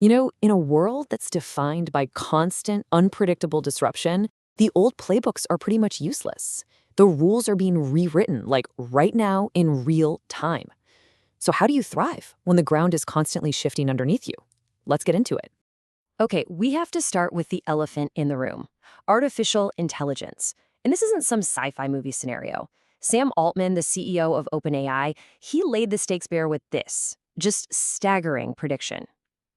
In a world that's defined by constant, unpredictable disruption, the old playbooks are pretty much useless. The rules are being rewritten, like right now in real time. So, how do you thrive when the ground is constantly shifting underneath you? Let's get into it. Okay, we have to start with the elephant in the room artificial intelligence. And this isn't some sci fi movie scenario. Sam Altman, the CEO of OpenAI, he laid the stakes bare with this just staggering prediction.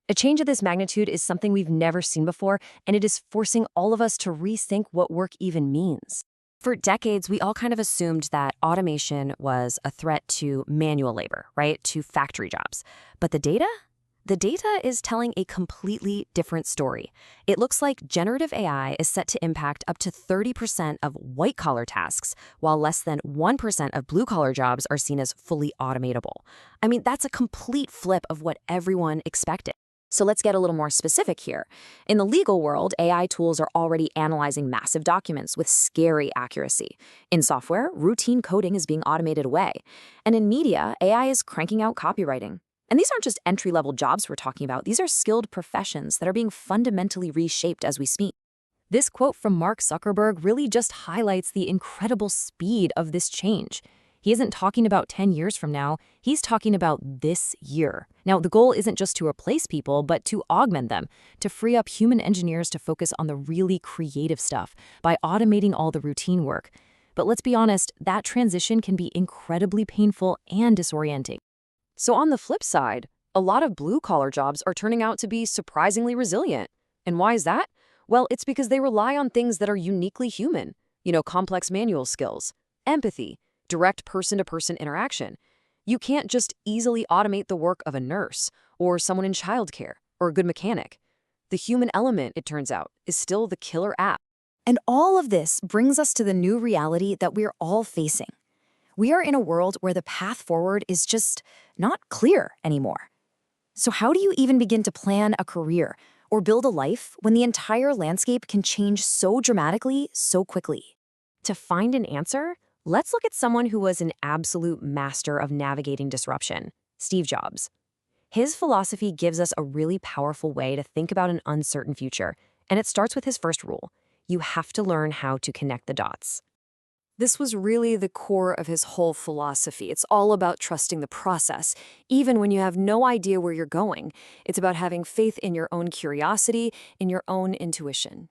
A change of this magnitude is something we've never seen before, and it is forcing all of us to rethink what work even means. For decades, we all kind of assumed that automation was a threat to manual labor, right? To factory jobs. But the data? The data is telling a completely different story. It looks like generative AI is set to impact up to 30% of white-collar tasks, while less than 1% of blue-collar jobs are seen as fully automatable. I mean, that's a complete flip of what everyone expected. So let's get a little more specific here. In the legal world, AI tools are already analyzing massive documents with scary accuracy. In software, routine coding is being automated away. And in media, AI is cranking out copywriting. And these aren't just entry-level jobs we're talking about. These are skilled professions that are being fundamentally reshaped as we speak. This quote from Mark Zuckerberg really just highlights the incredible speed of this change. He isn't talking about 10 years from now, he's talking about this year. Now, the goal isn't just to replace people, but to augment them, to free up human engineers to focus on the really creative stuff by automating all the routine work. But let's be honest, that transition can be incredibly painful and disorienting. So on the flip side, a lot of blue-collar jobs are turning out to be surprisingly resilient. And why is that? Well, it's because they rely on things that are uniquely human. Complex manual skills, empathy, direct person-to-person interaction. You can't just easily automate the work of a nurse or someone in childcare or a good mechanic. The human element, it turns out, is still the killer app. And all of this brings us to the new reality that we're all facing. We are in a world where the path forward is just not clear anymore. So how do you even begin to plan a career or build a life when the entire landscape can change so dramatically, so quickly? To find an answer, let's look at someone who was an absolute master of navigating disruption, Steve Jobs. His philosophy gives us a really powerful way to think about an uncertain future, and it starts with his first rule. You have to learn how to connect the dots. This was really the core of his whole philosophy. It's all about trusting the process, even when you have no idea where you're going. It's about having faith in your own curiosity, in your own intuition.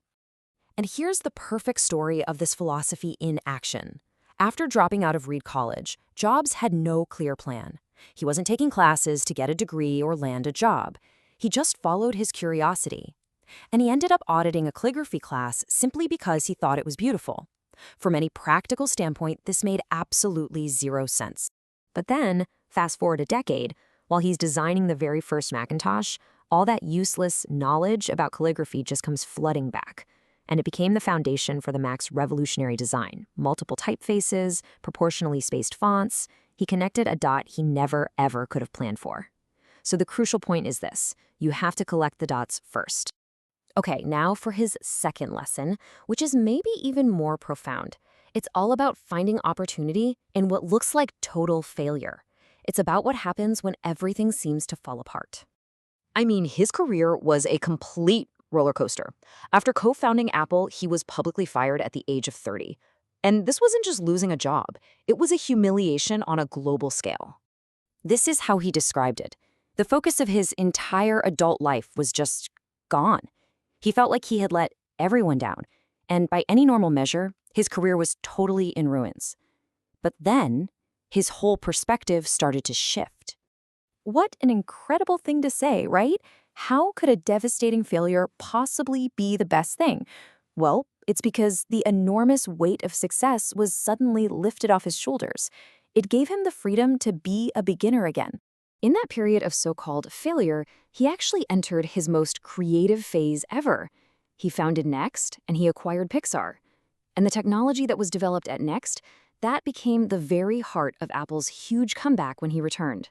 And here's the perfect story of this philosophy in action. After dropping out of Reed College, Jobs had no clear plan. He wasn't taking classes to get a degree or land a job. He just followed his curiosity. And he ended up auditing a calligraphy class simply because he thought it was beautiful. From any practical standpoint, this made absolutely zero sense. But then, fast forward a decade, while he's designing the very first Macintosh, all that useless knowledge about calligraphy just comes flooding back. And it became the foundation for the Mac's revolutionary design. Multiple typefaces, proportionally spaced fonts. He connected a dot he never, ever could have planned for. So the crucial point is this: you have to collect the dots first. Okay, now for his second lesson, which is maybe even more profound. It's all about finding opportunity in what looks like total failure. It's about what happens when everything seems to fall apart. I mean, his career was a complete roller coaster. After co-founding Apple, he was publicly fired at the age of 30. And this wasn't just losing a job, it was a humiliation on a global scale. This is how he described it. The focus of his entire adult life was just gone. He felt like he had let everyone down, and by any normal measure, his career was totally in ruins. But then, his whole perspective started to shift. What an incredible thing to say, right? How could a devastating failure possibly be the best thing? Well, it's because the enormous weight of success was suddenly lifted off his shoulders. It gave him the freedom to be a beginner again. In that period of so-called failure, he actually entered his most creative phase ever. He founded Next, and he acquired Pixar. And the technology that was developed at Next, that became the very heart of Apple's huge comeback when he returned.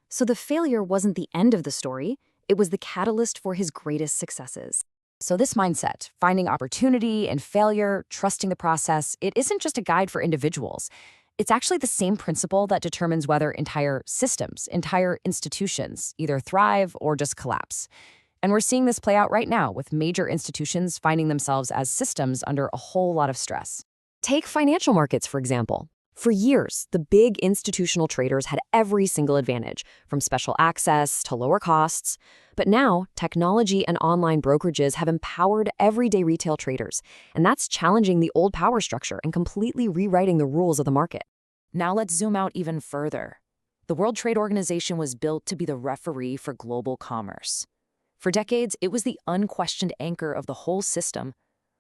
So the failure wasn't the end of the story, it was the catalyst for his greatest successes. So this mindset, finding opportunity and failure, trusting the process, it isn't just a guide for individuals. It's actually the same principle that determines whether entire systems, entire institutions either thrive or just collapse. And we're seeing this play out right now with major institutions finding themselves as systems under a whole lot of stress. Take financial markets, for example. For years, the big institutional traders had every single advantage, from special access to lower costs. But now, technology and online brokerages have empowered everyday retail traders, and that's challenging the old power structure and completely rewriting the rules of the market. Now let's zoom out even further. The World Trade Organization was built to be the referee for global commerce. For decades, it was the unquestioned anchor of the whole system.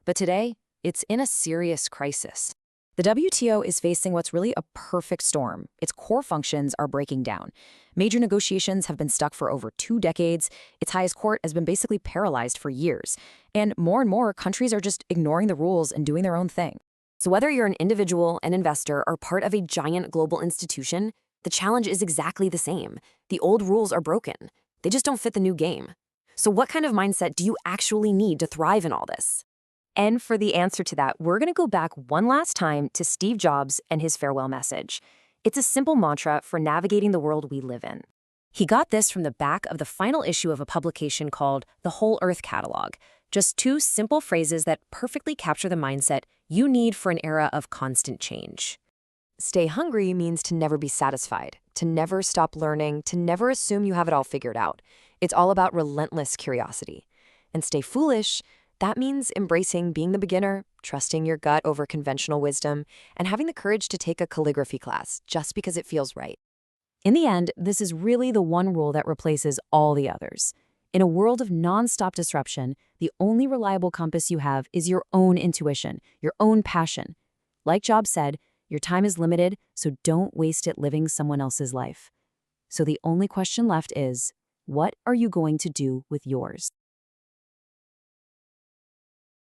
But today, it's in a serious crisis. The WTO is facing what's really a perfect storm. Its core functions are breaking down. Major negotiations have been stuck for over 2 decades. Its highest court has been basically paralyzed for years. And more countries are just ignoring the rules and doing their own thing. So whether you're an individual, an investor, or part of a giant global institution, the challenge is exactly the same. The old rules are broken. They just don't fit the new game. So what kind of mindset do you actually need to thrive in all this? And for the answer to that, we're going to go back one last time to Steve Jobs and his farewell message. It's a simple mantra for navigating the world we live in. He got this from the back of the final issue of a publication called The Whole Earth Catalog. Just 2 simple phrases that perfectly capture the mindset you need for an era of constant change. Stay hungry means to never be satisfied, to never stop learning, to never assume you have it all figured out. It's all about relentless curiosity. And stay foolish, that means embracing being the beginner, trusting your gut over conventional wisdom, and having the courage to take a calligraphy class just because it feels right. In the end, this is really the one rule that replaces all the others. In a world of nonstop disruption, the only reliable compass you have is your own intuition, your own passion. Like Jobs said, your time is limited, so don't waste it living someone else's life. So the only question left is, what are you going to do with yours?